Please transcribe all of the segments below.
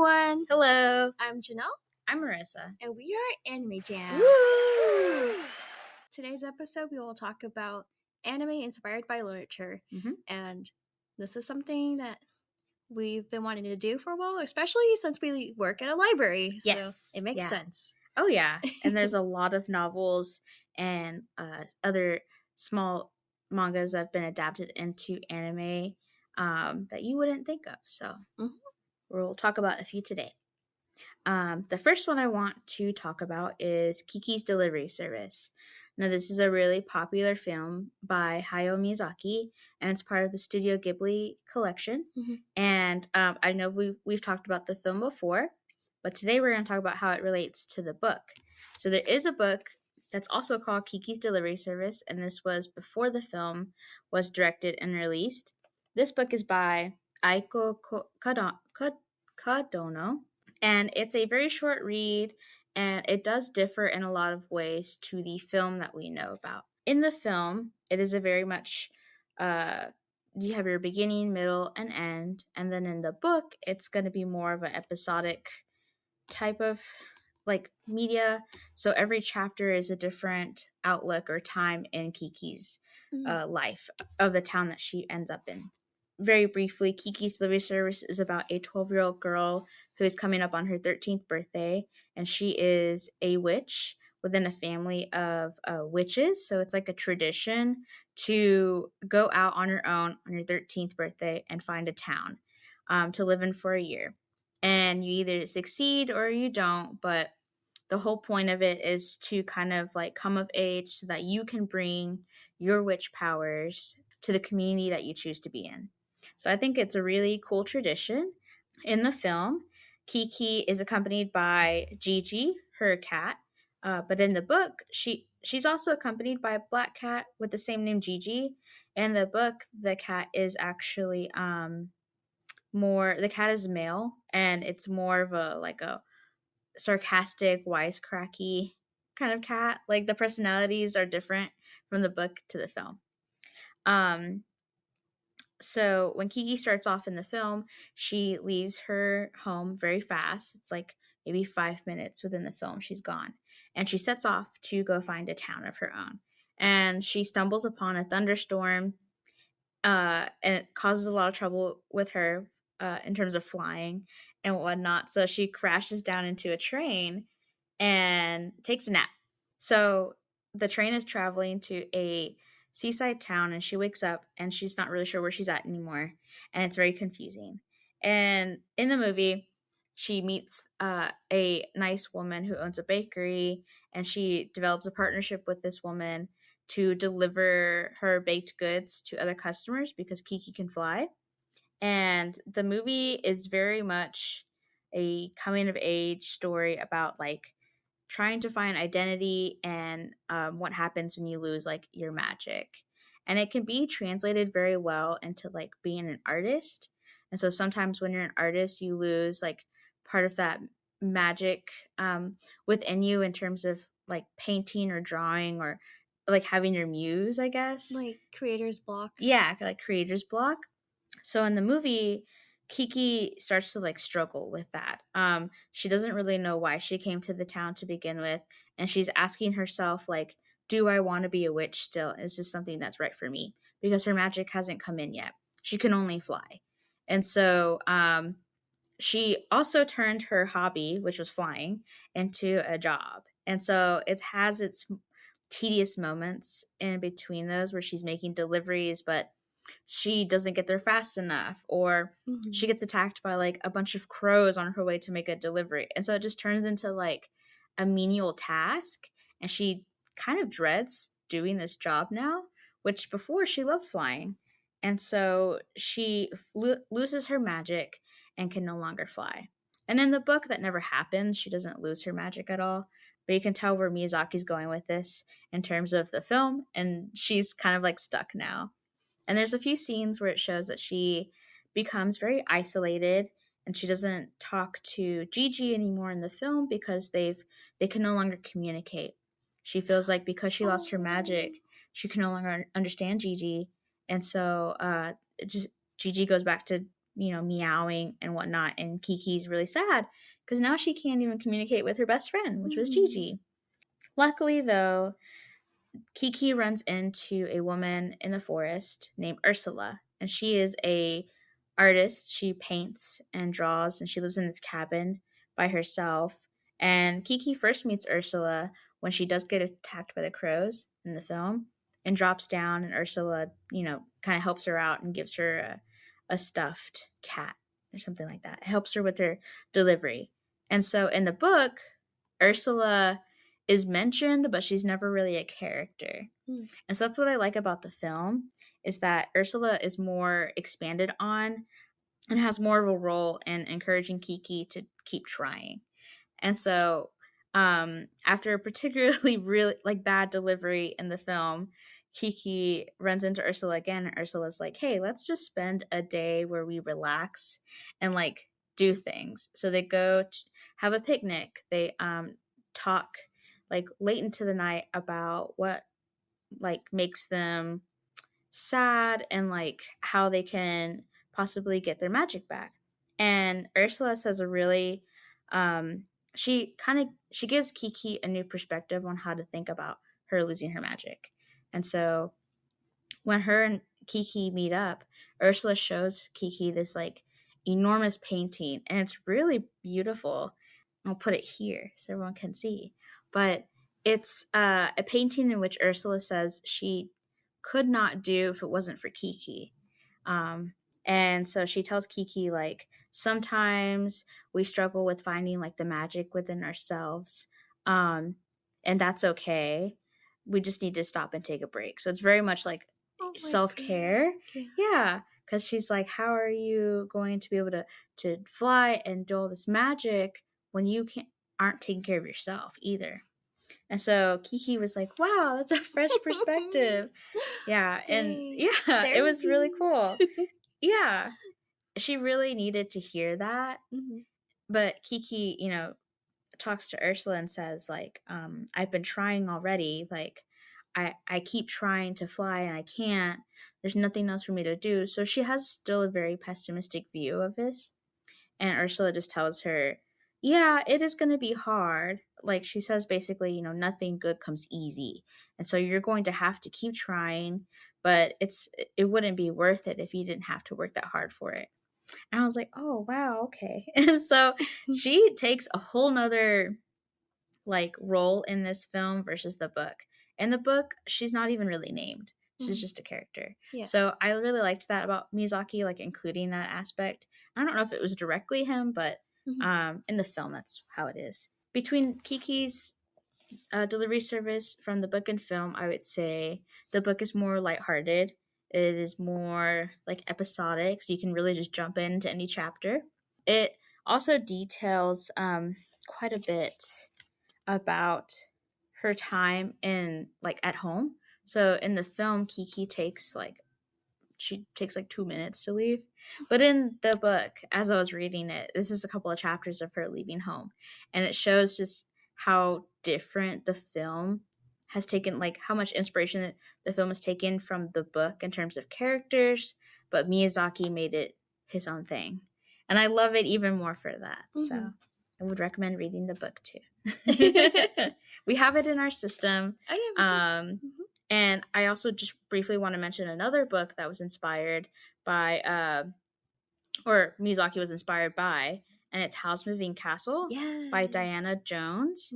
everyone! Hello. I'm Janelle, I'm Marissa. and we are Anime Jam. Woo! Today's episode, we will talk about anime inspired by literature, and this is something that we've been wanting to do for a while, especially since we work at a library. Yes. So it makes sense. Oh, yeah. And there's a lot of novels and other small mangas that have been adapted into anime that you wouldn't think of. So we'll talk about a few today. The first one I want to talk about is Kiki's Delivery Service. Now, this is a really popular film by Hayao Miyazaki, and it's part of the Studio Ghibli collection. And I know we've talked about the film before, but today we're going to talk about how it relates to the book. So there is a book that's also called Kiki's Delivery Service, and this was before the film was directed and released. This book is by Aiko Kadono. And it's a very short read, and it does differ in a lot of ways to the film that we know about. In the film, it is a very much, you have your beginning, middle, and end. And then in the book, it's going to be more of an episodic type of media. So every chapter is a different outlook or time in Kiki's life of the town that she ends up in. Very briefly, Kiki's Delivery Service is about a 12-year-old girl who is coming up on her 13th birthday, and she is a witch within a family of witches. So it's like a tradition to go out on your own on your 13th birthday and find a town to live in for a year. And you either succeed or you don't, but the whole point of it is to kind of come of age so that you can bring your witch powers to the community that you choose to be in. So I think it's a really cool tradition. In the film, Kiki is accompanied by Gigi, her cat, but in the book, she's also accompanied by a black cat with the same name, Gigi. In the book, the cat is actually the cat is male, and it's more of a sarcastic, wisecracky kind of cat. Like the personalities are different from the book to the film. So when Kiki starts off in the film, she leaves her home very fast. It's like maybe 5 minutes within the film, she's gone. And she sets off to go find a town of her own. And she stumbles upon a thunderstorm, and it causes a lot of trouble with her in terms of flying and whatnot. So she crashes down into a train and takes a nap. So the train is traveling to a seaside town, and she wakes up and she's not really sure where she's at anymore, and it's very confusing. And in the movie, she meets a nice woman who owns a bakery, and she develops a partnership with this woman to deliver her baked goods to other customers because Kiki can fly. And the movie is very much a coming of age story about trying to find identity and what happens when you lose your magic. And it can be translated very well into being an artist. And so sometimes when you're an artist, you lose part of that magic within you in terms of painting or drawing or having your muse, I guess. Like creator's block. Yeah, like creator's block. So in the movie, Kiki starts to struggle with that. She doesn't really know why she came to the town to begin with, and she's asking herself do I want to be a witch still? Is this something that's right for me? Because her magic hasn't come in yet. She can only fly. And so she also turned her hobby, which was flying, into a job. And so it has its tedious moments in between those where she's making deliveries, but she doesn't get there fast enough, or she gets attacked by a bunch of crows on her way to make a delivery. And so it just turns into a menial task, and she kind of dreads doing this job now, which before she loved flying. And so she loses her magic and can no longer fly. And in the book, that never happens. She doesn't lose her magic at all. But you can tell where Miyazaki's going with this in terms of the film, and she's kind of stuck now. And there's a few scenes where it shows that she becomes very isolated, and she doesn't talk to Gigi anymore in the film because they can no longer communicate. She feels like because she lost her magic, she can no longer understand Gigi, and so Gigi goes back to meowing and whatnot. And Kiki's really sad because now she can't even communicate with her best friend, which was Gigi. Luckily, though, Kiki runs into a woman in the forest named Ursula, and she is a artist. She paints and draws, and she lives in this cabin by herself. And Kiki first meets Ursula when she does get attacked by the crows in the film and drops down, and Ursula, kind of helps her out and gives her a stuffed cat or something like that. It helps her with her delivery. And so in the book, Ursula is mentioned, but she's never really a character. And so that's what I like about the film, is that Ursula is more expanded on and has more of a role in encouraging Kiki to keep trying. And so after a particularly really bad delivery in the film, Kiki runs into Ursula again, and Ursula's like, hey, let's just spend a day where we relax and do things. So they go have a picnic. They talk late into the night about what makes them sad and how they can possibly get their magic back. And Ursula says a really she gives Kiki a new perspective on how to think about her losing her magic. And so when her and Kiki meet up, Ursula shows Kiki this enormous painting, and it's really beautiful. I'll put it here so everyone can see. But it's a painting in which Ursula says she could not do if it wasn't for Kiki. And so she tells Kiki, sometimes we struggle with finding the magic within ourselves. And that's okay. We just need to stop and take a break. So it's very much self-care. Yeah. Because she's like, how are you going to be able to fly and do all this magic when you aren't taking care of yourself either? And so Kiki was like, wow, that's a fresh perspective. Yeah. And yeah, therapy. It was really cool. Yeah. She really needed to hear that. But Kiki, talks to Ursula and says, I've been trying already. I keep trying to fly and I can't. There's nothing else for me to do. So she has still a very pessimistic view of this. And Ursula just tells her, yeah, it is going to be hard. She says basically, nothing good comes easy. And so you're going to have to keep trying, but it wouldn't be worth it if you didn't have to work that hard for it. And I was like, oh, wow, okay. And so she takes a whole nother role in this film versus the book. In the book, she's not even really named. She's just a character. Yeah. So I really liked that about Miyazaki, including that aspect. I don't know if it was directly him, but in the film, that's how it is. Between Kiki's delivery service from the book and film, I would say the book is more lighthearted. It is more episodic, so you can really just jump into any chapter. It also details quite a bit about her time in at home. So in the film, Kiki takes 2 minutes to leave. But in the book, as I was reading it, this is a couple of chapters of her leaving home. And it shows just how different the film has taken, how much inspiration the film has taken from the book in terms of characters, but Miyazaki made it his own thing. And I love it even more for that. So I would recommend reading the book too. We have it in our system. Oh, yeah, and I also just briefly want to mention another book that was inspired by, or Miyazaki was inspired by, and it's Howl's Moving Castle by Diana Jones.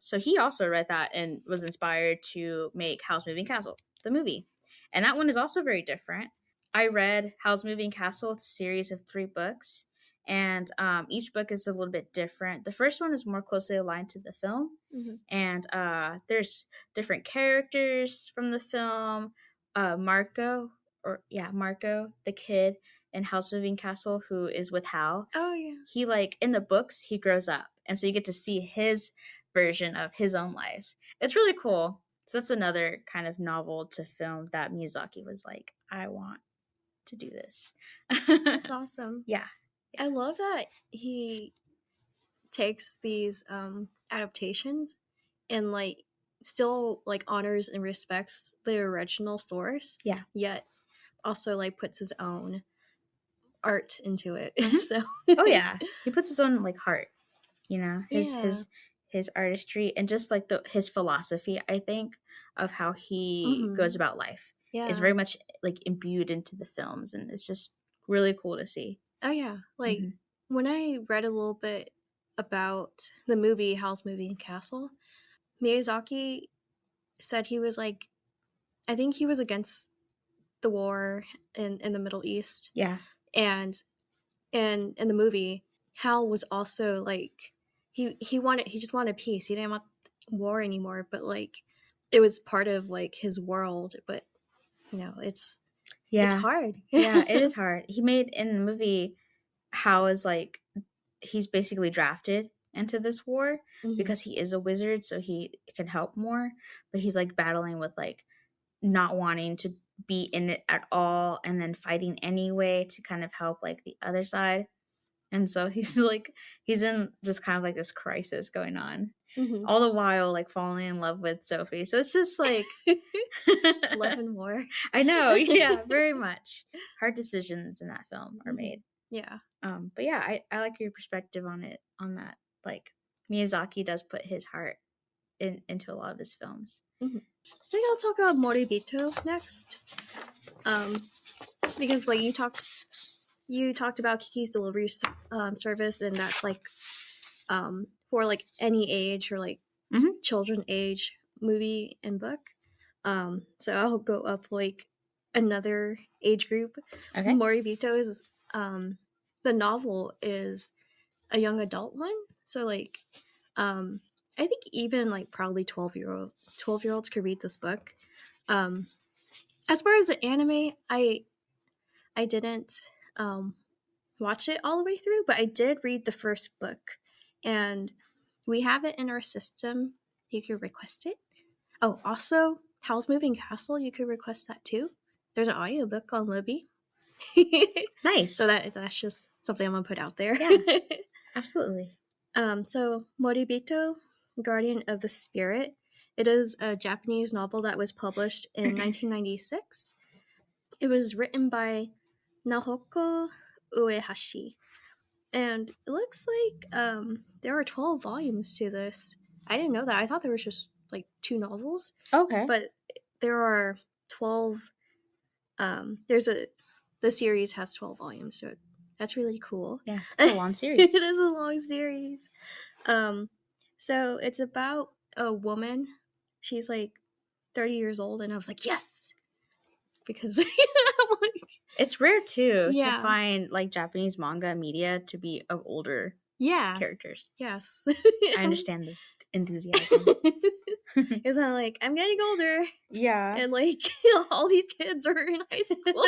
So he also read that and was inspired to make Howl's Moving Castle, the movie. And that one is also very different. I read Howl's Moving Castle, it's a series of 3 books, and each book is a little bit different. The first one is more closely aligned to the film, and there's different characters from the film. Marco, the kid in Howl's Moving Castle who is with Howl. Oh yeah. He in the books he grows up, and so you get to see his version of his own life. It's really cool. So that's another kind of novel to film that Miyazaki was like, I want to do this. That's awesome. Yeah. I love that he takes these adaptations and still honors and respects the original source. Yeah. Yet also puts his own art into it. Mhm. So Oh yeah, he puts his own like heart, you know, yeah. his artistry and just like his philosophy, I think, of how he goes about life is Yeah. very much like imbued into the films, and it's just really cool to see. Oh yeah. Like Hmm. when I read a little bit about the movie Howl's Moving Castle, Miyazaki said he was like, I think he was against the war in the Middle East, Yeah, and in the movie, Hal was also like he just wanted peace. He didn't want war anymore, but like it was part of like his world. But it's yeah, hard. yeah. It is hard. He made in the movie how is like he's basically drafted into this war Hmm. because he is a wizard, so he can help more, but he's like battling with like not wanting to be in it at all and then fighting anyway to kind of help like the other side. And so he's like he's in just kind of like this crisis going on. Hmm. All the while like falling in love with Sophie. So it's just like Love and war. I know, yeah, very much. Hard decisions in that film are Hmm. made. Yeah. But yeah, I like your perspective on it on that. Like Miyazaki does put his heart into a lot of his films. Hmm. I think I'll talk about Moribito next. Because like you talked about Kiki's delivery service, and that's like for like any age or like children age movie and book. So I'll go up like another age group. Okay. Moribito is the novel is a young adult one. So like um I think even like probably 12-year olds could read this book. Um as far as the anime, I didn't um watch it all the way through, but I did read the first book, and we have it in our system. You could request it. Oh, also, Howl's Moving Castle, you could request that too. There's an audiobook on Libby. So Nice. that's just something I'm gonna put out there. Yeah, absolutely. So Moribito, Guardian of the Spirit. It is a Japanese novel that was published in 1996. It was written by Naoko Uehashi. And it looks like there are 12 volumes to this. I didn't know that. I thought there was just like 2 novels, Okay. but there are 12. The series has 12 volumes, so that's really cool. Yeah, it's a long series. It is a long series. So it's about a woman. She's like 30 years old, and I was like, yes, because I'm like, It's rare too to yeah, find like Japanese manga media to be of older yeah, characters. yes. I understand the enthusiasm. It's not like I'm getting older, Yeah. and like all these kids are in high school.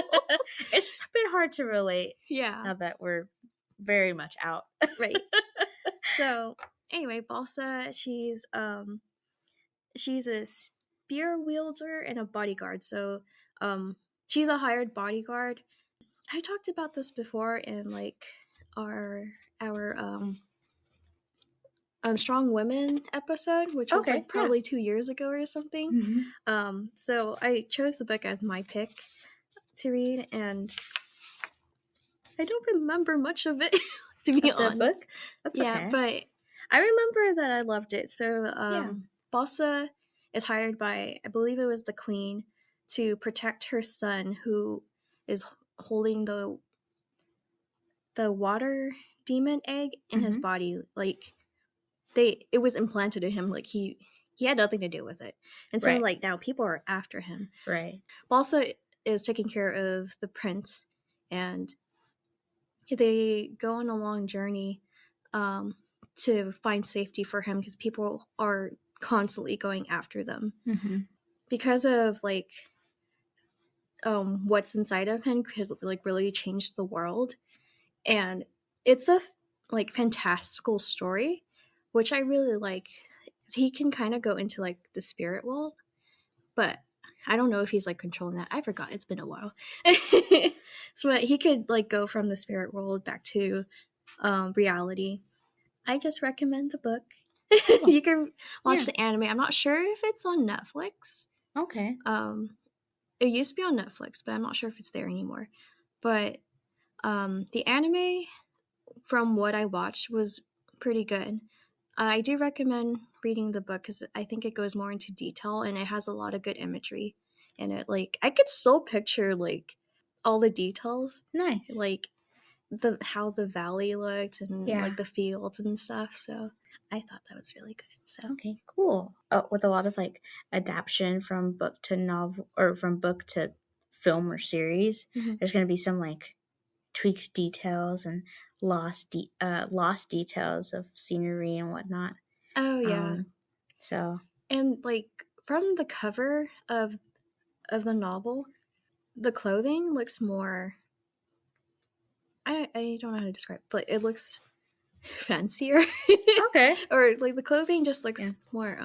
It's just a bit hard to relate Yeah, now that we're very much out. right. So anyway, Balsa, she's a spear wielder and a bodyguard. So she's a hired bodyguard. I talked about this before in like our strong women episode, which was Okay, like yeah. probably 2 years ago or something. So I chose the book as my pick to read, and I don't remember much of it, to be Of the honest. book? That's Yeah, okay. but I remember that I loved it. So Yeah. Balsa is hired by, I believe it was the queen, to protect her son, who is holding the water demon egg in his body. Like it was implanted in him. Like he had nothing to do with it, and so Right. like now people are after him. Right. Balsa is taking care of the prince, and they go on a long journey to find safety for him, because people are constantly going after them because of like what's inside of him could like really change the world. And it's a like fantastical story, which I really like. He can kind of go into like the spirit world, but I don't know if he's like controlling that. I forgot, it's been a while. So but he could like go from the spirit world back to reality. I just recommend the book. Cool. You can watch Yeah. the anime. I'm not sure if it's on Netflix. Okay. It used to be on Netflix, but I'm not sure if it's there anymore. But The anime, from what I watched, was pretty good. I do recommend reading the book because I think it goes more into detail and it has a lot of good imagery in it. Like I could still picture like all the details, Nice. like how the valley looked and like the fields and stuff. So I thought that was really good. So okay, cool. With a lot of like adaptation from book to novel or from book to film or series, there's going to be some like tweaked details and lost details of scenery and whatnot. Oh yeah. So and like from the cover of the novel, the clothing looks more. I don't know how to describe it, but it looks fancier. okay. Or like the clothing just looks more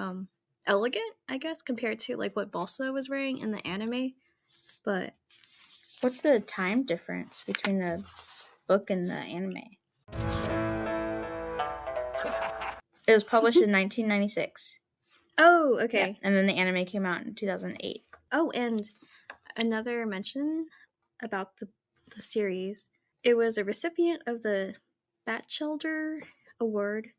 elegant, I guess, compared to like what Balsa was wearing in the anime. But what's the time difference between the book and the anime? It was published in 1996. Oh, okay. Yeah, and then the anime came out in 2008. Oh, and another mention about the series. It was a recipient of the Batchelder Award,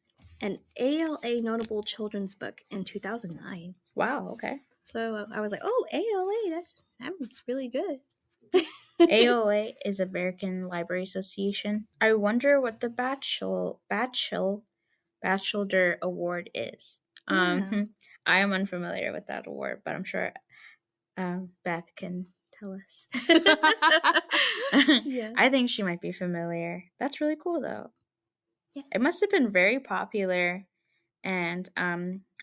an ALA Notable Children's Book in 2009. Wow, okay. So I was like, oh, ALA, that's really good. ALA is American Library Association. I wonder what the Batchelder Award is. Yeah. I am unfamiliar with that award, but I'm sure Beth can tell us. Yeah. I think she might be familiar. That's really cool, though. Yes. It must have been very popular and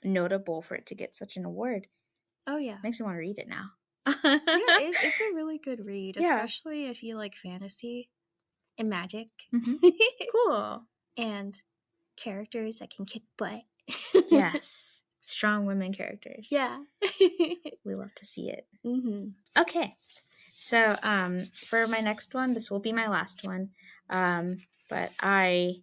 notable for it to get such an award. Oh, yeah. Makes me want to read it now. Yeah, it's a really good read, especially if you like fantasy and magic. Cool. And characters that can kick butt. Yes. Strong women characters. Yeah. We love to see it. Mm-hmm. Okay. So for my next one, this will be my last one. But I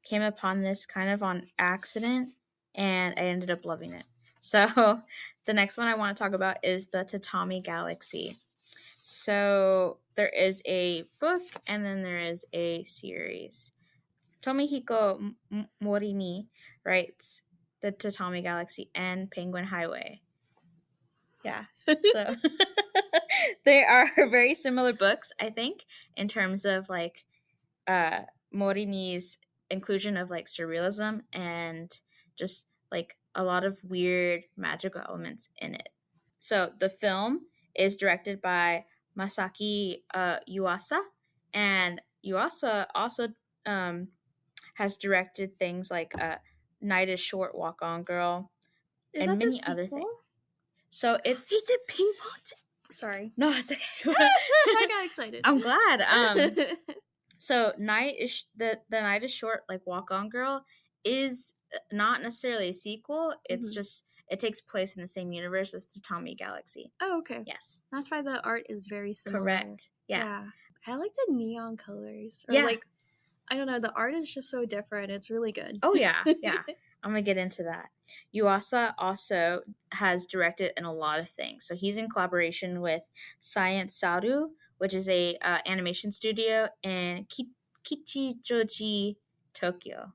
came upon this kind of on accident and I ended up loving it. So the next one I want to talk about is the Tatami Galaxy. So there is a book and then there is a series. Tomihiko Morimi writes The Tatami Galaxy and Penguin Highway. Yeah. So they are very similar books, I think, in terms of like Morimi's inclusion of like surrealism and just like a lot of weird magical elements in it. So the film is directed by Masaki Yuasa, and Yuasa also has directed things like Night is Short, Walk On Girl, and many other things. So it's He did ping pong. Sorry. No, it's okay. I got excited. I'm glad. So the Night is Short, like Walk On Girl, is not necessarily a sequel. It's just it takes place in the same universe as the Tatami Galaxy. Oh, okay. Yes. That's why the art is very similar. Correct. Yeah. I like the neon colors. Or like, I don't know, the art is just so different. It's really good. Oh, yeah. Yeah. I'm going to get into that. Yuasa also has directed in a lot of things. So he's in collaboration with Science Saru, which is a animation studio in Kichijoji, Tokyo.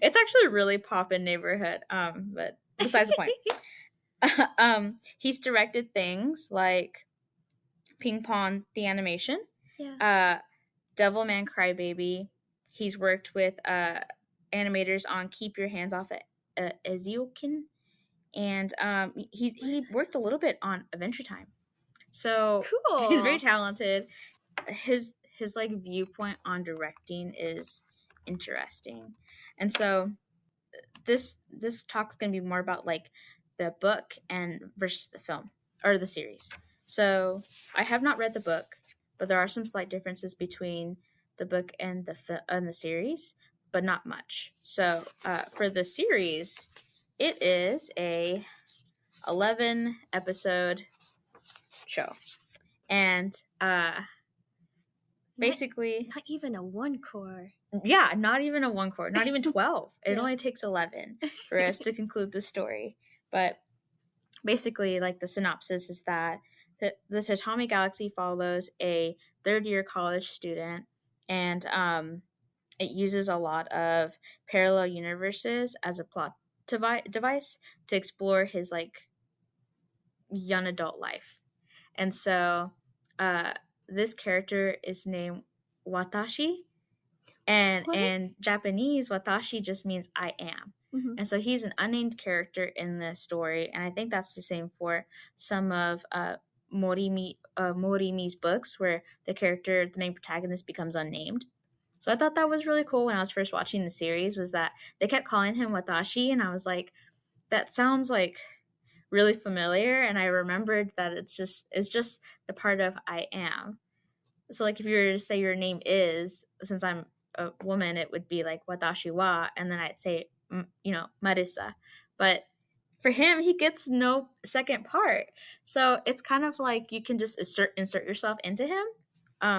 It's actually a really poppin' neighborhood, but besides the point. He's directed things like Ping Pong, the animation, Devilman Crybaby. He's worked with animators on Keep Your Hands Off Eziokin, and he worked a little bit on Adventure Time. So cool. He's very talented. His like viewpoint on directing is interesting, and so this talk's gonna be more about like the book and versus the film or the series. So I have not read the book, but there are some slight differences between the book and the series, but not much. So for the series, it is a 11 episode show, and basically not even a one core. Yeah, not even a one core, not even 12. It only takes 11 for us to conclude the story. But basically, like the synopsis is that the Tatami Galaxy follows a third-year college student, and it uses a lot of parallel universes as a plot device to explore his like young adult life. And so uh, this character is named Watashi, and What? in Japanese, Watashi just means I am. Mm-hmm. And so he's an unnamed character in this story, and I think that's the same for some of Morimi's books, where the main protagonist, becomes unnamed. So I thought that was really cool when I was first watching the series, was that they kept calling him Watashi, and I was like, that sounds like really familiar, and I remembered that it's just the part of I am. So like if you were to say your name is, since I'm a woman, it would be like watashi wa, and then I'd say Marissa. But for him, he gets no second part. So it's kind of like you can just insert yourself into him.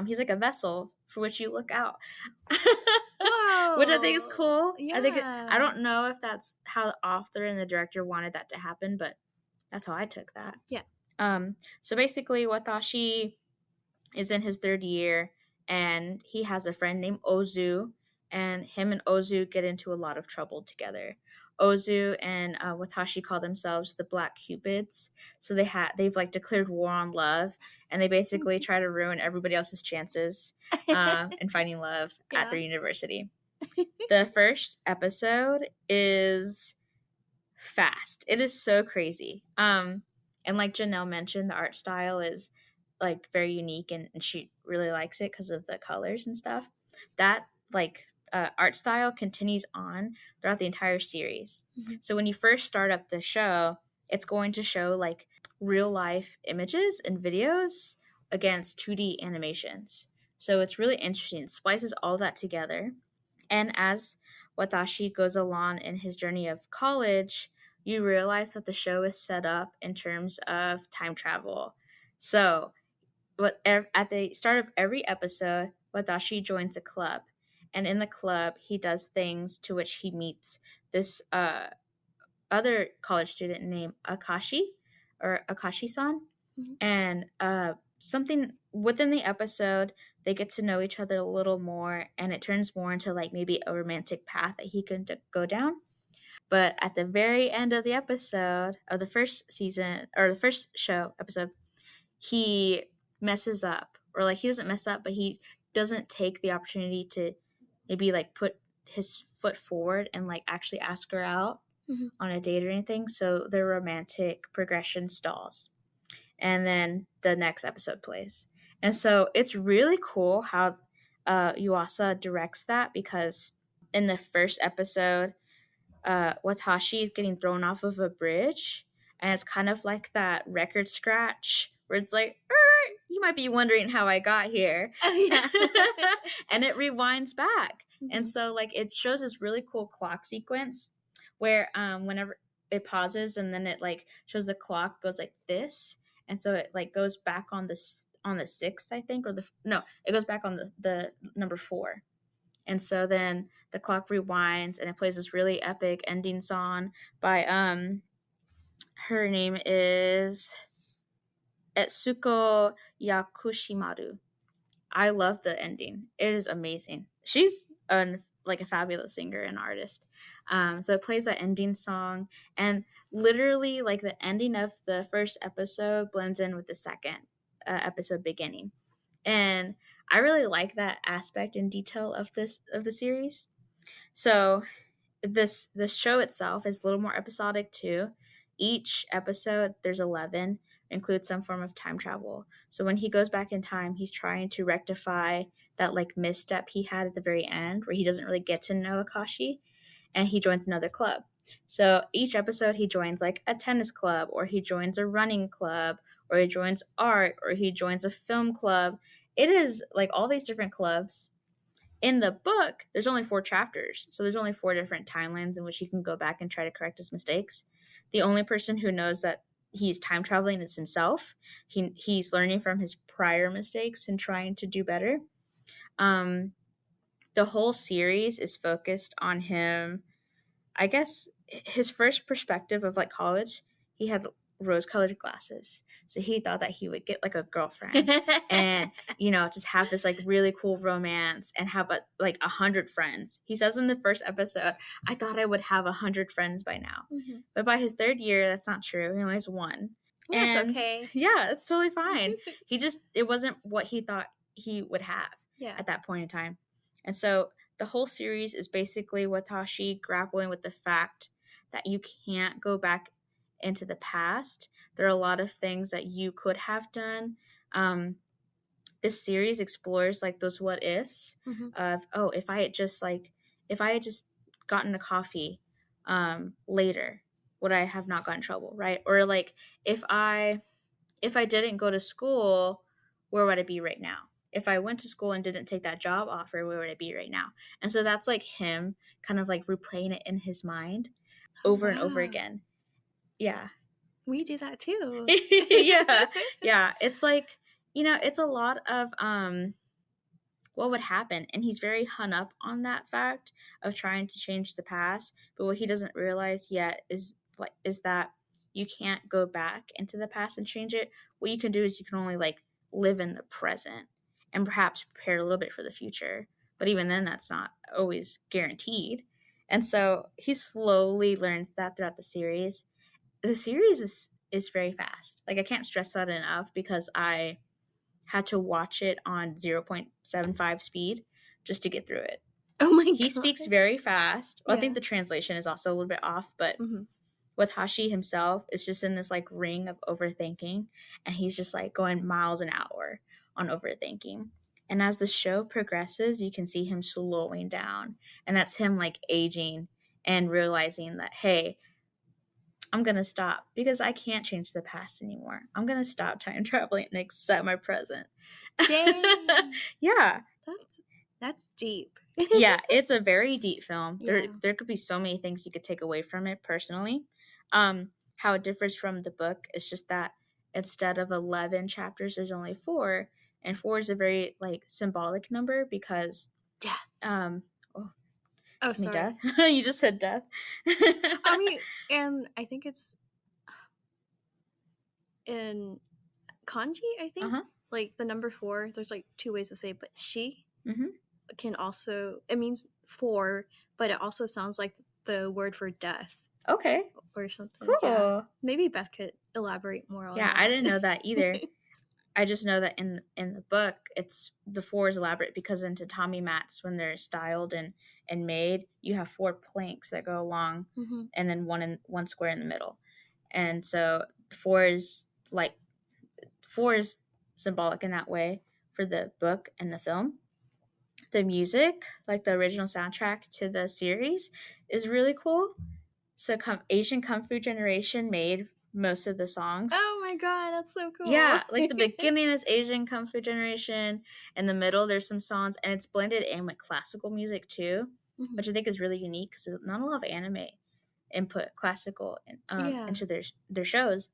He's like a vessel for which you look out. Which I think is Whoa. cool. I Yeah. don't know if that's how the author and the director wanted that to happen, but that's how I took that. Yeah. So basically, Watashi is in his third year, and he has a friend named Ozu, and him and Ozu get into a lot of trouble together. Ozu and Watashi call themselves the Black Cupids, so they've like declared war on love, and they basically try to ruin everybody else's chances in finding love at Yeah. their university. The first episode is fast. It is so crazy. And like Janelle mentioned, the art style is like very unique, and she really likes it because of the colors and stuff. That like art style continues on throughout the entire series. Mm-hmm. So when you first start up the show, it's going to show like real life images and videos against 2D animations. So it's really interesting. It splices all that together. And as Watashi goes along in his journey of college, you realize that the show is set up in terms of time travel. So, at the start of every episode, Watashi joins a club. And in the club, he does things to which he meets this other college student named Akashi-san. Mm-hmm. And something within the episode, they get to know each other a little more, and it turns more into like maybe a romantic path that he can go down. But at the very end of the episode of the first season, or the first show episode, he messes up, or like he doesn't mess up, but he doesn't take the opportunity to maybe like put his foot forward and like actually ask her out Mm-hmm. on a date or anything. So their romantic progression stalls, and then the next episode plays. And so it's really cool how Yuasa directs that, because in the first episode, Watashi is getting thrown off of a bridge, and it's kind of like that record scratch where it's like, you might be wondering how I got here. Oh, yeah. And it rewinds back. Mm-hmm. And so like it shows this really cool clock sequence where whenever it pauses, and then it like shows the clock goes like this, and so it like goes back on the sixth, I think, or it goes back on the number 4. And so then the clock rewinds, and it plays this really epic ending song by her name is Etsuko Yakushimaru. I love the ending. It is amazing. She's like a fabulous singer and artist. So it plays that ending song, and literally like the ending of the first episode blends in with the second episode beginning. And I really like that aspect and detail of the series. So the show itself is a little more episodic too. Each episode, there's 11, includes some form of time travel. So when he goes back in time, he's trying to rectify that like misstep he had at the very end, where he doesn't really get to know Akashi, and he joins another club. So each episode, he joins like a tennis club, or he joins a running club, or he joins art, or he joins a film club. It is like all these different clubs. In the book, there's only 4 chapters, so there's only 4 different timelines in which he can go back and try to correct his mistakes. The only person who knows that he's time traveling is himself. He's learning from his prior mistakes and trying to do better. The whole series is focused on him. I guess his first perspective of like college, he had rose-colored glasses. So he thought that he would get like a girlfriend and, you know, just have this like really cool romance and have like 100 friends. He says in the first episode, I thought I would have 100 friends by now. Mm-hmm. But by his 3rd year, that's not true. He only has 1. That's okay. Yeah, it's totally fine. It wasn't what he thought he would have at that point in time. And so the whole series is basically Watashi grappling with the fact that you can't go back into the past. There are a lot of things that you could have done. This series explores like those what ifs of, oh, if I had just gotten a coffee later, would I have not gotten in trouble, right? Or like if I didn't go to school, where would I be right now? If I went to school and didn't take that job offer, where would I be right now? And so that's like him kind of like replaying it in his mind over and over again. Yeah. We do that too. Yeah. It's like, you know, it's a lot of what would happen. And he's very hung up on that fact of trying to change the past. But what he doesn't realize yet is that you can't go back into the past and change it. What you can do is you can only like live in the present and perhaps prepare a little bit for the future. But even then, that's not always guaranteed. And so he slowly learns that throughout the series. The series is very fast. Like, I can't stress that enough because I had to watch it on 0.75 speed just to get through it. Oh my god. He speaks very fast. Well, I think the translation is also a little bit off, but Watashi himself is just in this like ring of overthinking, and he's just like going miles an hour on overthinking. And as the show progresses, you can see him slowing down, and that's him like aging and realizing that, hey, I'm going to stop because I can't change the past anymore. I'm going to stop time traveling and accept my present. Dang. Yeah. That's deep. Yeah, it's a very deep film. Yeah. There could be so many things you could take away from it personally. How it differs from the book is just that instead of 11 chapters, there's only 4. And 4 is a very like symbolic number because death. Sorry. Death? You just said death. I mean, and I think it's in kanji, I think. Like the number 4, there's like 2 ways to say it, but shi can also, it means 4, but it also sounds like the word for death. Okay. Or something. Cool. Yeah. Maybe Beth could elaborate more on that. Yeah, I didn't know that either. I just know that in the book, it's the 4 is elaborate because in tatami mats, when they're styled and made, you have 4 planks that go along, and then one square in the middle. And so 4 is symbolic in that way for the book and the film. The music, like the original soundtrack to the series, is really cool. So Asian Kung Fu Generation made most of the songs. Oh my god, that's so cool. Yeah, like the beginning is Asian Kung Fu Generation. In the middle, there's some songs, and it's blended in with classical music too, which I think is really unique because not a lot of anime input classical into their shows.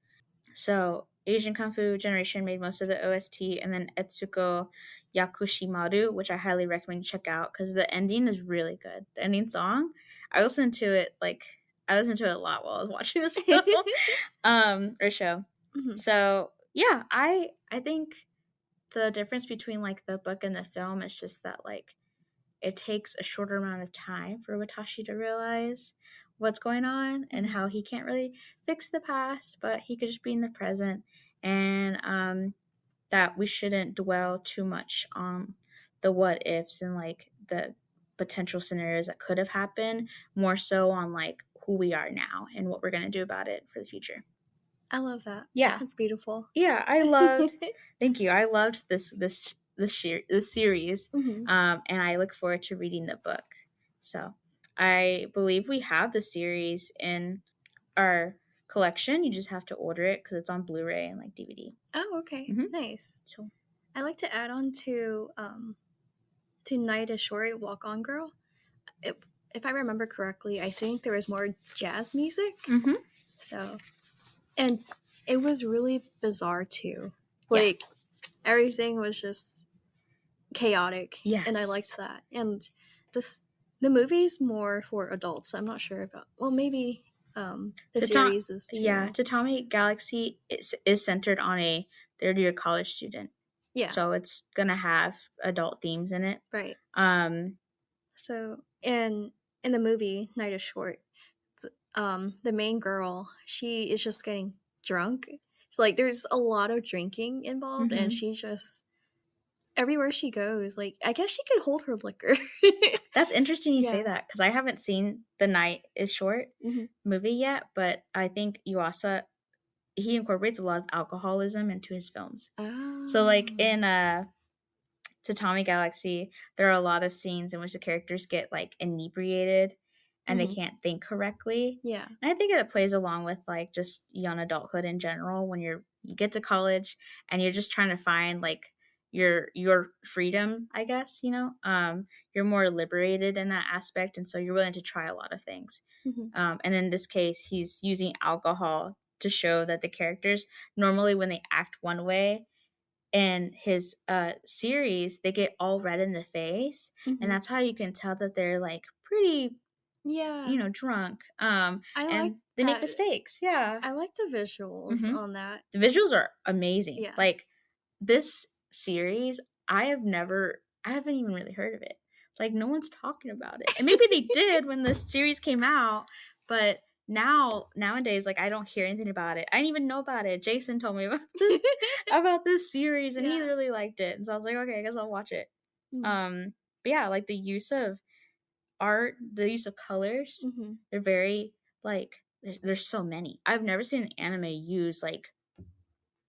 So Asian Kung Fu Generation made most of the OST, and then Etsuko Yakushimaru, which I highly recommend you check out because the ending is really good. The ending song, I listened to it a lot while I was watching this film or show. So yeah, I think the difference between like the book and the film is just that like it takes a shorter amount of time for Watashi to realize what's going on and how he can't really fix the past, but he could just be in the present, and that we shouldn't dwell too much on the what ifs and like the potential scenarios that could have happened, more so on like who we are now and what we're going to do about it for the future. I love that. Yeah. That's beautiful. Yeah, I loved thank you. I loved this series. And I look forward to reading the book. So I believe we have the series in our collection. You just have to order it because it's on Blu-ray and like DVD. Oh, okay. Nice. So I like to add on to Night Ashori Walk On Girl. If I remember correctly, I think there was more jazz music. So, and it was really bizarre too. Like everything was just chaotic. Yes. And I liked that. And the movie's more for adults. I'm not sure about, well, maybe the series is too. Yeah, Tatami Galaxy is centered on a third-year college student. Yeah. So it's gonna have adult themes in it. Right. So in the movie Night is Short, the main girl, she is just getting drunk. So like there's a lot of drinking involved, and she just everywhere she goes, like I guess she could hold her liquor. That's interesting you say that, because I haven't seen the Night is Short movie yet, but I think Yuasa, he incorporates a lot of alcoholism into his films. So like in Tatami Galaxy, there are a lot of scenes in which the characters get like inebriated and they can't think correctly. Yeah. And I think it plays along with like just young adulthood in general, when you get to college and you're just trying to find like your freedom, I guess, you know. You're more liberated in that aspect, and so you're willing to try a lot of things. And in this case, he's using alcohol to show that the characters, normally when they act one way in his series, they get all red in the face, and that's how you can tell that they're like pretty, you know, drunk. And like they make mistakes. Yeah, I like the visuals on that. The visuals are amazing. Yeah. Like this series, I haven't even really heard of it. Like no one's talking about it, and maybe they did when the series came out, but nowadays, like I don't hear anything about it. I didn't even know about it. Jason told me about this series, and he really liked it, and so I was like, okay, I guess I'll watch it. But yeah, like the use of art, the use of colors, they're very like there's so many. I've never seen an anime use like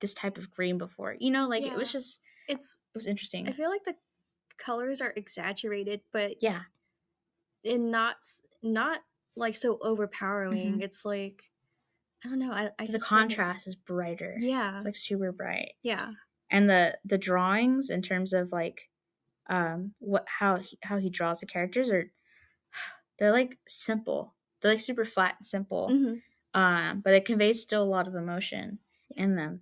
this type of green before. You know, like it was just it was interesting. I feel like the colors are exaggerated, but yeah, and not like so overpowering. It's like I don't know. I the just contrast is brighter. Yeah, it's like super bright. Yeah, and the drawings in terms of like what how he draws the characters they're like simple. They're like super flat and simple. But it conveys still a lot of emotion in them.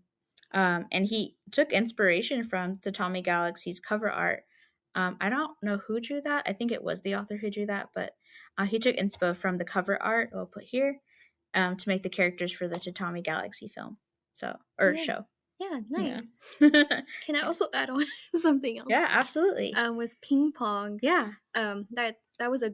And he took inspiration from Tatami Galaxy's cover art. I don't know who drew that. I think it was the author who drew that, but he took inspo from the cover art I'll put here to make the characters for the Tatami Galaxy film. So, or show. Yeah, nice. Yeah. Can I also add on something else? Yeah, absolutely. With ping pong. Yeah. That was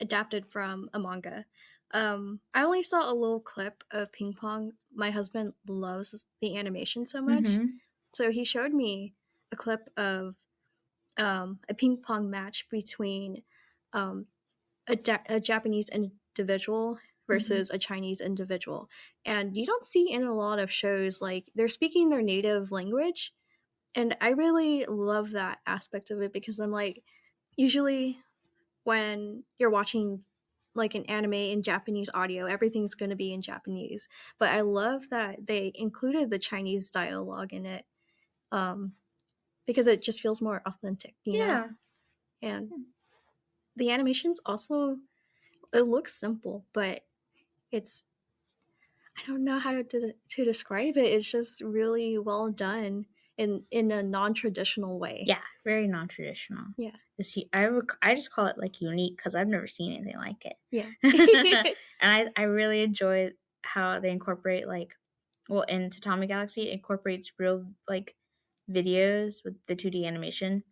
adapted from a manga. I only saw a little clip of ping pong. My husband loves the animation so much, so he showed me a clip of a ping pong match between a Japanese individual versus a Chinese individual. And you don't see in a lot of shows like they're speaking their native language. And I really love that aspect of it, because I'm like, usually when you're watching like an anime in Japanese audio, everything's going to be in Japanese. But I love that they included the Chinese dialogue in it, because it just feels more authentic, you know? And the animations also, it looks simple, but it's, I don't know how to describe it. It's just really well done in a non-traditional way. Yeah, very non-traditional. Yeah. I just call it like unique because I've never seen anything like it. Yeah. And I really enjoy how they incorporate like, well, in Tatami Galaxy, it incorporates real like videos with the 2D animation.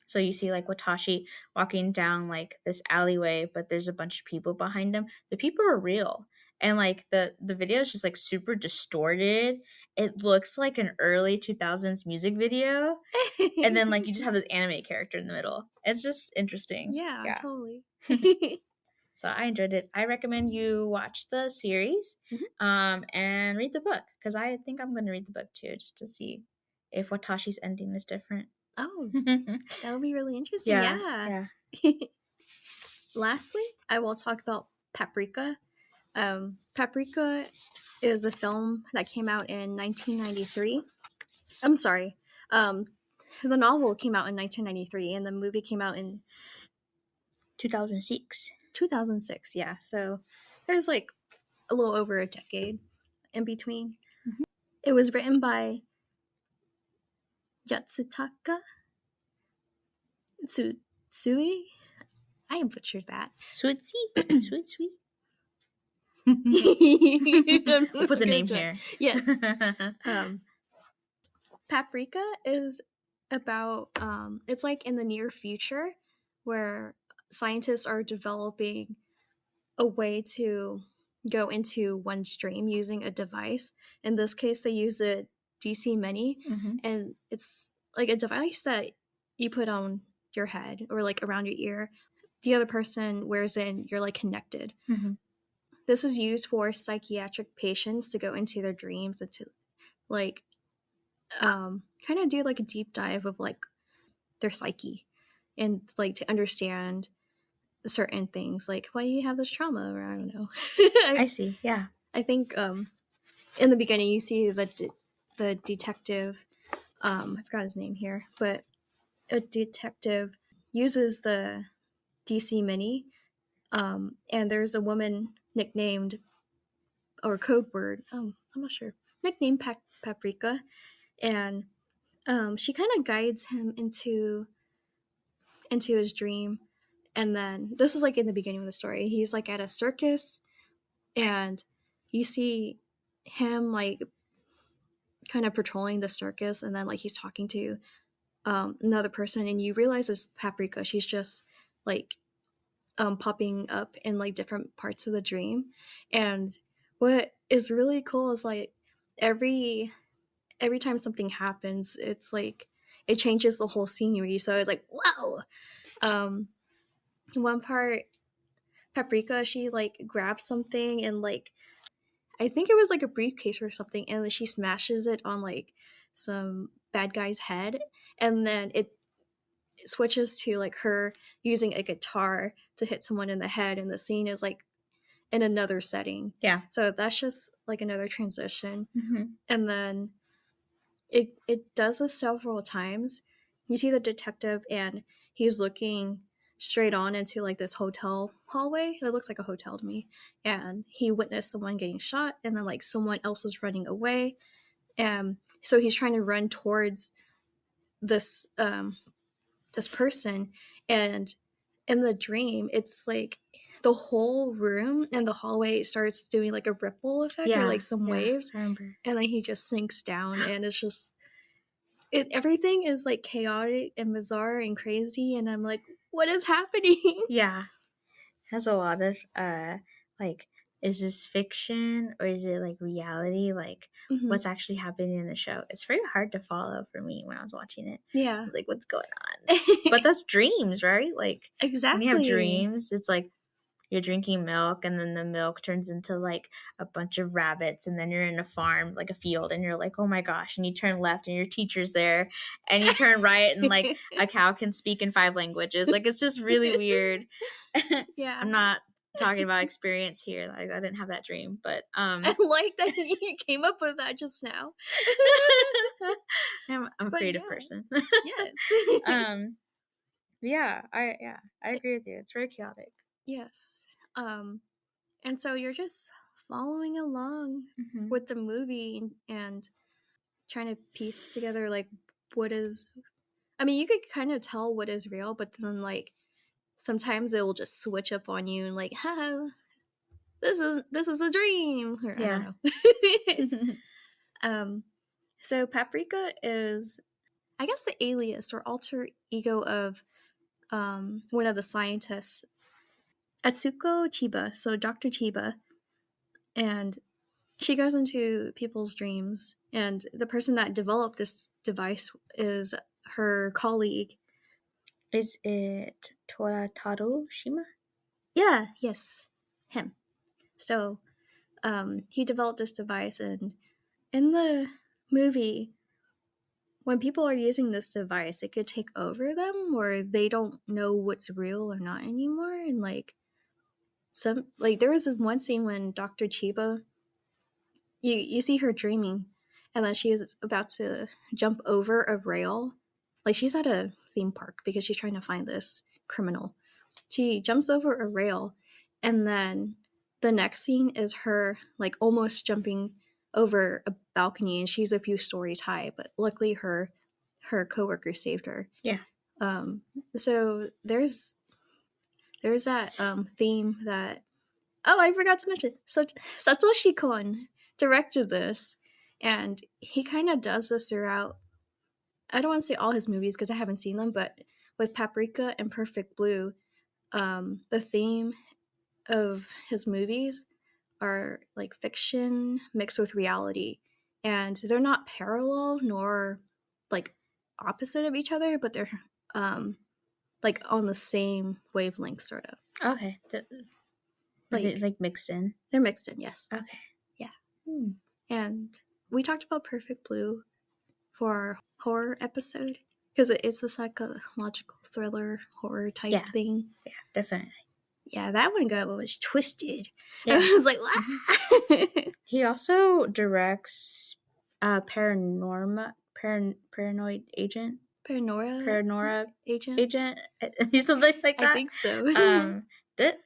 So you see like Watashi walking down like this alleyway, but there's a bunch of people behind him. The people are real. And like the video is just like super distorted. It looks like an early 2000s music video. And then like you just have this anime character in the middle. It's just interesting. Yeah. Totally. So I enjoyed it. I recommend you watch the series and read the book, because I think I'm going to read the book too, just to see if Watashi's ending is different. Oh, that would be really interesting. Yeah. Lastly, I will talk about Paprika. Paprika is a film that came out in 1993. I'm sorry. The novel came out in 1993, and the movie came out in 2006. 2006, yeah. So there's like a little over a decade in between. It was written by Yatsutaka Tsui. I butchered that. Sweet. We'll put the name here. Yes. Paprika is about it's like in the near future where scientists are developing a way to go into one's dream using a device. In this case, they use the DC Mini, and it's like a device that you put on your head or like around your ear. The other person wears it, and you're like connected. This is used for psychiatric patients to go into their dreams and to like kind of do like a deep dive of like their psyche and like to understand certain things, like why you have this trauma, or I don't know. I see. Yeah. I think in the beginning you see the detective, I forgot his name here, but a detective uses the DC Mini, and there's a woman nicknamed, or code word, I'm not sure, nicknamed Paprika, and she kind of guides him into his dream. And then this is like in the beginning of the story, he's like at a circus, and you see him like kind of patrolling the circus, and then like he's talking to another person, and you realize it's Paprika. She's just like popping up in like different parts of the dream. And what is really cool is like every time something happens, it's like it changes the whole scenery. So it's like, wow. One part, Paprika, she like grabs something, and like I think it was like a briefcase or something, and then she smashes it on like some bad guy's head, and then it switches to like her using a guitar to hit someone in the head, and the scene is like in another setting. Yeah. So that's just like another transition. And then it does this several times. You see the detective, and he's looking straight on into like this hotel hallway. It looks like a hotel to me. And he witnessed someone getting shot, and then like someone else was running away. And so he's trying to run towards this this person. And in the dream, it's like the whole room and the hallway starts doing like a ripple effect, or like some waves. I remember. And then he just sinks down, and it's just everything is like chaotic and bizarre and crazy, and I'm like, what is happening? Yeah. Has a lot of like, is this fiction or is it like reality? Like what's actually happening in the show? It's very hard to follow for me when I was watching it. Yeah. I was like, what's going on? But that's dreams, right? Like Exactly. when you have dreams, it's like you're drinking milk, and then the milk turns into like a bunch of rabbits, and then you're in a farm, like a field, and you're like, oh my gosh, and you turn left and your teacher's there, and you turn right and like a cow can speak in 5 languages. Like it's just really weird. Yeah. I'm not talking about experience here. Like I didn't have that dream, but I like that you came up with that just now. I'm a creative person. Yes. I agree with you. It's very chaotic. Yes. And so you're just following along with the movie and trying to piece together like what is, I mean, you could kind of tell what is real, but then like sometimes it will just switch up on you and like, ha, this is a dream, or I don't know. So Paprika is, I guess, the alias or alter ego of one of the scientists, Atsuko Chiba, so Dr. Chiba, and she goes into people's dreams, and the person that developed this device is her colleague. Is it Torataro Shima? Yeah, yes, him. So he developed this device, and in the movie, when people are using this device, it could take over them, or they don't know what's real or not anymore. And like there was one scene when Dr. Chiba, you see her dreaming, and then she is about to jump over a rail. Like she's at a theme park because she's trying to find this criminal. She jumps over a rail, and then the next scene is her like almost jumping over a balcony, and she's a few stories high, but luckily her coworker saved her. Yeah. So there's that theme that Oh, I forgot to mention. So Satoshi Kon directed this, and he kind of does this throughout. I don't want to say all his movies because I haven't seen them, but with Paprika and Perfect Blue, the theme of his movies are like fiction mixed with reality, and they're not parallel nor like opposite of each other, but they're like on the same wavelength, sort of. Okay. Like mixed in? They're mixed in, yes. Okay. Yeah. And we talked about Perfect Blue for our horror episode because it's a psychological thriller horror type thing. Yeah, definitely. Yeah, that one was twisted. Yeah. I was like, what? He also directs Paranoid Agent. Paranora Agent. Something like that. I think so.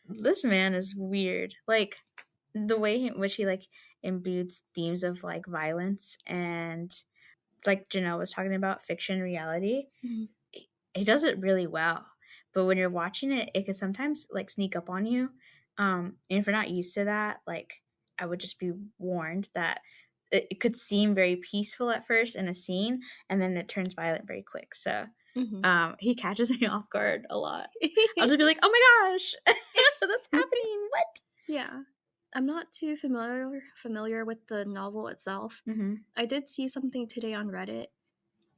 This man is weird. Like the way in which he like imbues themes of like violence and like Janelle was talking about fiction reality. Mm-hmm. He does it really well. But when you're watching it, it can sometimes like sneak up on you. And if you're not used to that, like I would just be warned that it could seem very peaceful at first in a scene, and then it turns violent very quick. So he catches me off guard a lot. I'll just be like, "Oh my gosh, that's happening! What?" Yeah, I'm not too familiar with the novel itself. Mm-hmm. I did see something today on Reddit.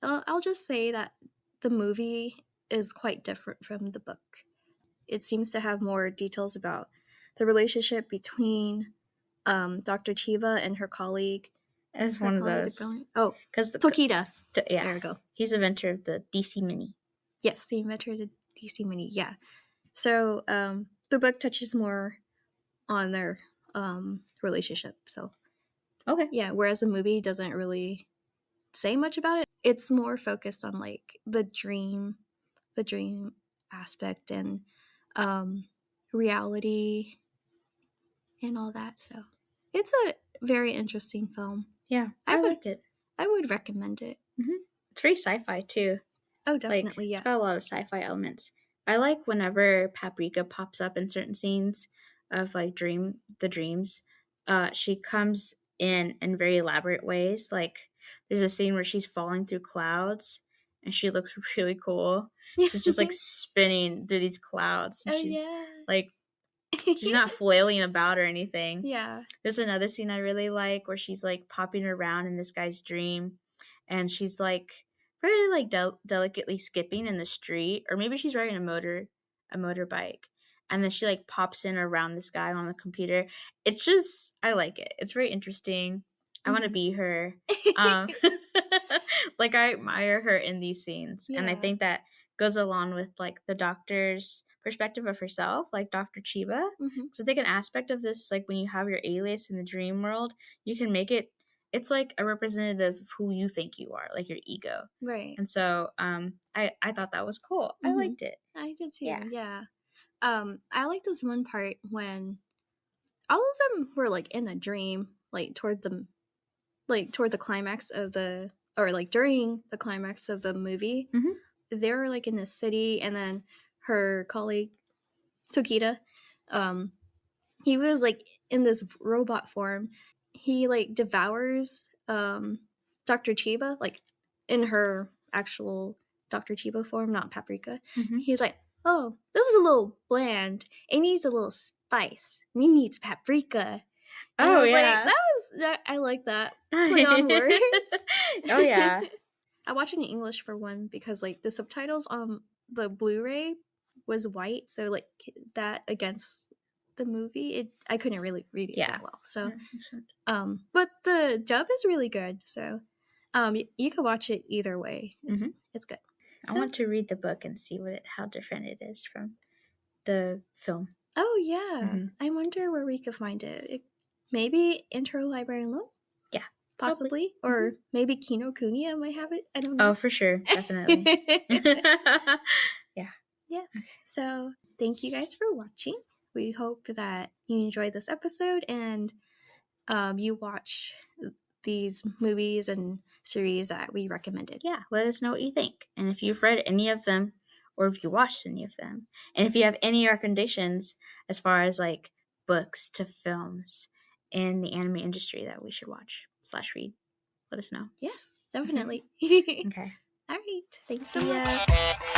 I'll just say that the movie is quite different from the book. It seems to have more details about the relationship between Dr. Chiba and her colleague. As one of those. Because Tokita. Yeah. There we go. He's the inventor of the DC Mini. Yes, the inventor of the DC Mini, yeah. So the book touches more on their relationship. So okay. Yeah, whereas the movie doesn't really say much about it. It's more focused on like the dream aspect and reality and all that. So it's a very interesting film. Yeah, I like it. I would recommend it. Mm-hmm. It's very sci-fi too. Oh, definitely, like, yeah. It's got a lot of sci-fi elements. I like whenever Paprika pops up in certain scenes of like the dreams. She comes in very elaborate ways. Like there's a scene where she's falling through clouds and she looks really cool. She's just like spinning through these clouds. And she's like, she's not flailing about or anything. Yeah. There's another scene I really like where she's like popping around in this guy's dream and she's like very like delicately skipping in the street, or maybe she's riding a motorbike, and then she like pops in around this guy on the computer. It's just, I like it. It's very interesting. I want to be her. Like I admire her in these scenes, and I think that goes along with like the doctor's perspective of herself, like Dr. Chiba. So I think an aspect of this, like when you have your alias in the dream world, you can make it, it's like a representative of who you think you are, like your ego. Right. And so I thought that was cool. I liked it. I did too. Yeah. I like this one part when all of them were like in a dream, like toward the climax of the, or like during the climax of the movie. They were like in the city, and then her colleague Tokita, he was like in this robot form. He like devours Dr. Chiba, like in her actual Dr. Chiba form, not Paprika. He's like, oh, this is a little bland. It needs a little spice. It needs paprika. And I was like, I like that play on words. Oh yeah. I watched it in English for one because like the subtitles on the Blu-ray was white, so like that against the movie, I couldn't really read it that well. So, but the dub is really good. So, you can watch it either way. It's good. I want to read the book and see how different it is from the film. Oh yeah, I wonder where we could find it. Maybe Interlibrary Loan. Yeah, possibly, or maybe Kinokuniya might have it. I don't know. Oh, for sure, definitely. Yeah. Okay. So, thank you guys for watching. We hope that you enjoyed this episode and you watch these movies and series that we recommended. Yeah, let us know what you think. And if you've read any of them, or if you watched any of them, and if you have any recommendations as far as like books to films in the anime industry that we should watch / read? Let us know. Yes, definitely. Okay. All right. Thanks so See ya. much.